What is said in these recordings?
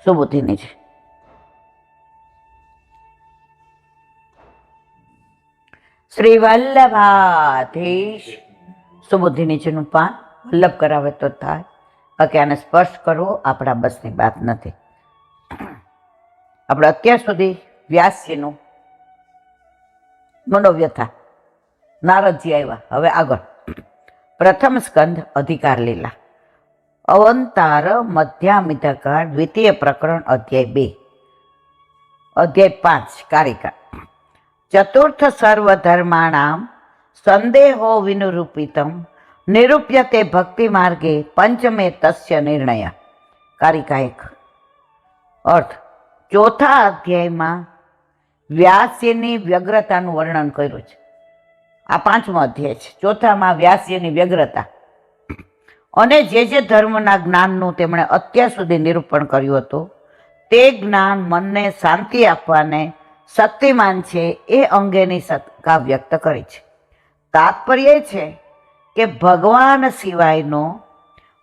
સુબુદ્ધિની છે. શ્રી વલ્લભાધીશ સુબુદ્ધિની છે નું પાન વલ્લભ કરાવે તો થાય, બાકી આને સ્પર્શ કરવો આપણા બસની વાત નથી. આપણે અત્યાર સુધી વ્યાસજીનું મનોવ્યથા, નારદજી આવ્યા, હવે આગળ પ્રથમ સ્કંધ અધિકાર લીલા, અવંતાર મધ્યામિધકાર દ્વિતીય પ્રકરણ અધ્યાય 2, અધ્યાય 5 કારિકા, ચતુર્થ સર્વધર્માણામ સંદેહો વિનિરૂપિતમ નિરૂપ્યતે ભક્તિ માર્ગે પંચમે તસ્ય નિર્ણય. કારિકા 1. અર્થ, ચોથા અધ્યાયમાં વ્યાસજીની વ્યગ્રતાનું વર્ણન કર્યું છે. આ 5મો અધ્યાય છે. ચોથામાં વ્યાસજીની વ્યગ્રતા અને જે ધર્મના જ્ઞાનનું તેમણે અત્યાર સુધી નિરૂપણ કર્યું હતું તે જ્ઞાન મનને શાંતિ આપવાને શક્તિમાન છે એ અંગેની શંકા વ્યક્ત કરી છે. તાત્પર્ય છે કે ભગવાન સિવાયનો,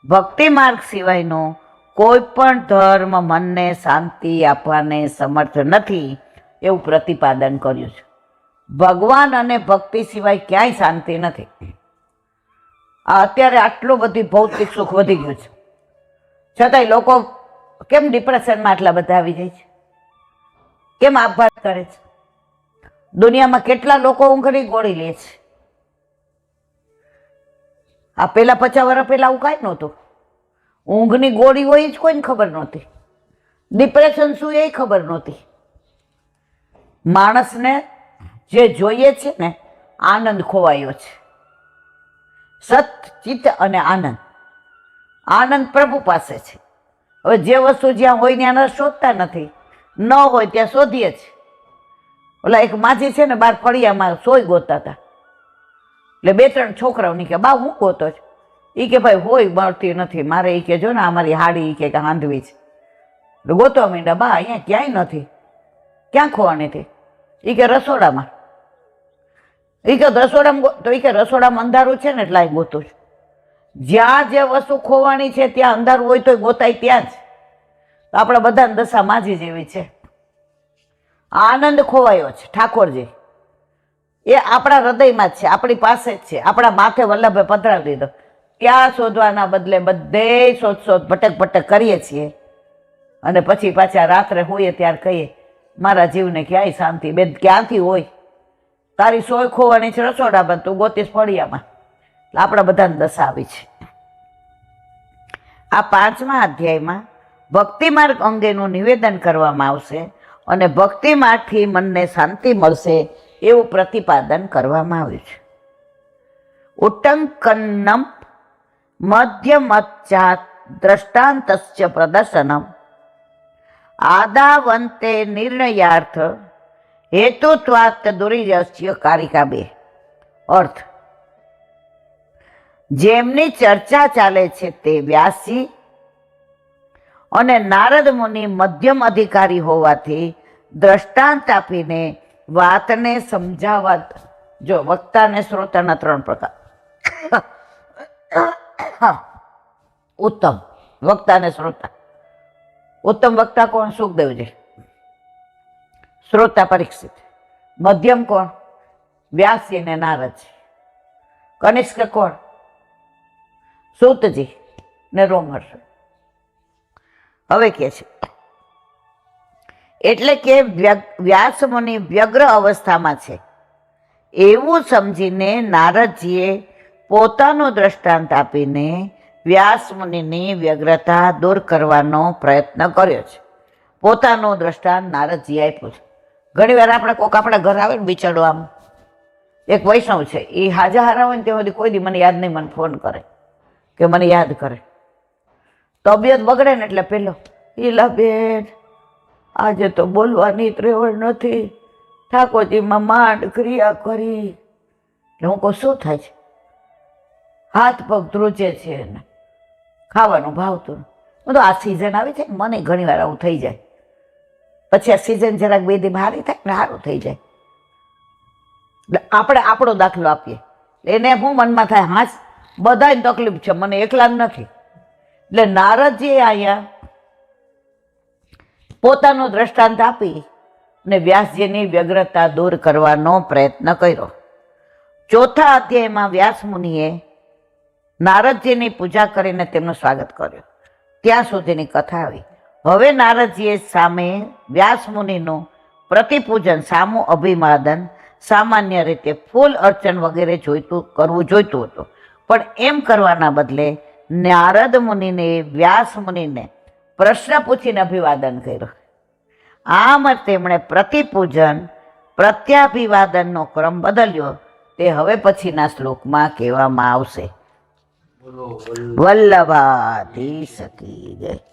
ભક્તિ માર્ગ સિવાયનો કોઈ પણ ધર્મ મનને શાંતિ આપવાને સમર્થ નથી એવું પ્રતિપાદન કર્યું છે. ભગવાન અને ભક્તિ સિવાય ક્યાંય શાંતિ નથી. અત્યારે આટલું બધું ભૌતિક સુખ વધી ગયું છે, છતાંય લોકો કેમ ડિપ્રેશનમાં આટલા બધા આવી જાય છે? કેમ આપઘાત કરે છે? દુનિયામાં કેટલા લોકો ઊંઘની ગોળી લે છે? આ પેલા 50 વર્ષ પહેલા આવું કાંઈ નહોતું. ઊંઘની ગોળી હોય જ કોઈને ખબર નહોતી. ડિપ્રેશન શું એ ખબર નહોતી. માણસને જે જોઈએ છે ને આનંદ ખોવાયો છે. સત ચિત્ત અને આનંદ, આનંદ પ્રભુ પાસે છે. હવે જે વસ્તુ જ્યાં હોય ત્યાં શોધતા નથી, ન હોય ત્યાં શોધીએ છીએ. ઓલા એક માજી છે ને, બાર ફળિયામાં સોય ગોતતા હતા. એટલે 2-3 છોકરાઓ ની કે બા હું ગોતો છું? એ કે ભાઈ હોય મળતી નથી, મારે એ કે જો ને અમારી હાડી કે હાંધવી છે. ગોતવા માંડ્યા, બા અહીંયા ક્યાંય નથી. ક્યાં ખોવાની હતી? એ કે રસોડામાં. એ કે રસોડામાં? તો એ કે રસોડામાં અંધારું છે ને એટલે આ ગોતું છું. જ્યાં જે વસ્તુ ખોવાની છે ત્યાં અંધારું હોય તો ગોતાય ત્યાં જ. તો આપણા બધાને દશા માજી જેવી છે. આનંદ ખોવાયો છે. ઠાકોરજી એ આપણા હૃદયમાં જ છે, આપણી પાસે જ છે, આપણા માથે વલ્લભે પધરાવી દીધો. ત્યાં શોધવાના બદલે બધે શોધ ભટક કરીએ છીએ અને પછી પાછા રાત્રે હોઈએ ત્યારે કહીએ મારા જીવને ક્યાંય શાંતિ. બેન ક્યાંથી હોય? તારી સોય ખોવાની છે રસોડામાં, તું ગોતીશ ફળિયામાં. આપણા બધાને દશા આવી છે. આ 5મા અધ્યાયમાં ભક્તિ માર્ગ અંગેનું નિવેદન કરવામાં આવશે અને ભક્તિ માર્ગથી મનને શાંતિ મળશે એવું પ્રતિપાદન કરવામાં આવ્યું છે. ઉટ્ટંકન્નમ મધ્યમચ્ચાત દ્રષ્ટાંતસ્ય પ્રદર્શનમ આદાવંતે નિર્ણયાર્થ હેતુત્વાત દુરીજસ્ય. કારિકા 2. અર્થ, જેમની ચર્ચા ચાલે છે તે વ્યાસજી અને નારદ મુનિ મધ્યમ અધિકારી હોવાથી દ્રષ્ટાંત આપીને વાતને સમજાવવા. જો વક્તા અને શ્રોતાના 3 પ્રકાર. ઉત્તમ વક્તા અને શ્રોતા. ઉત્તમ વક્તા કોણ? સુખદેવજી. શ્રોતા પરીક્ષિત. મધ્યમ કોણ? વ્યાસજી ને નારદજી. કનિષ્ક કોણ? સૂતજી ને રોમહર્ષ. હવે કે છે એટલે કે વ્યાસ મુનિ વ્યગ્ર અવસ્થામાં છે એવું સમજીને નારદજીએ પોતાનું દ્રષ્ટાંત આપીને વ્યાસ મુનિની વ્યગ્રતા દૂર કરવાનો પ્રયત્ન કર્યો છે. પોતાનું દ્રષ્ટાંત નારદજીએ આપ્યું છે. ઘણી વાર આપણે કોઈક આપણા ઘર આવે ને બિચારો, આમ એક વૈષ્ણવ છે, એ હાજા હારા હોય ને ત્યાં સુધી કોઈ દી મને યાદ નહીં, મને ફોન કરે કે મને યાદ કરે. તબિયત બગડે ને એટલે પેલો ઈલા બેન આજે તો બોલવાની ત્રેવડ નથી, ઠાકોરજીમાં માંડ ક્રિયા કરી. એટલે હું કહું શું થાય છે? હાથ પગ ધ્રુજે છે ને ખાવાનું ભાવતું. હું તો આ સિઝન આવી છે મને ઘણી વાર આવું થઈ જાય. પછી આ સિઝન જરાક 2 દી હારી થાય ને સારું થઈ જાય. આપણે આપણો દાખલો આપીએ, એને હું મનમાં થાય હા બધાને તકલીફ છે, મને એકલા નથી. એટલે નારદજી અહીંયા પોતાનું દ્રષ્ટાંત આપી અને વ્યાસજીની વ્યગ્રતા દૂર કરવાનો પ્રયત્ન કર્યો. ચોથા અધ્યાયમાં વ્યાસ મુનિએ નારદજીની પૂજા કરીને તેમનું સ્વાગત કર્યું. ત્યાં સુધીની કથા આવી. હવે નારદજીએ સામે વ્યાસ મુનિનું પ્રતિપૂજન, સામું અભિવાદન, સામાન્ય રીતે ફૂલ અર્ચન વગેરે કરવું જોઈતું હતું. પણ એમ કરવાના બદલે નારદ મુનિને વ્યાસ મુનિને પ્રશ્ન પૂછીને અભિવાદન કર્યું. આમ તેમણે પ્રતિપૂજન પ્રત્યાભિવાદનનો ક્રમ બદલ્યો. તે હવે પછીના શ્લોકમાં કહેવામાં આવશે. વલ્લભાધીશ કી જય.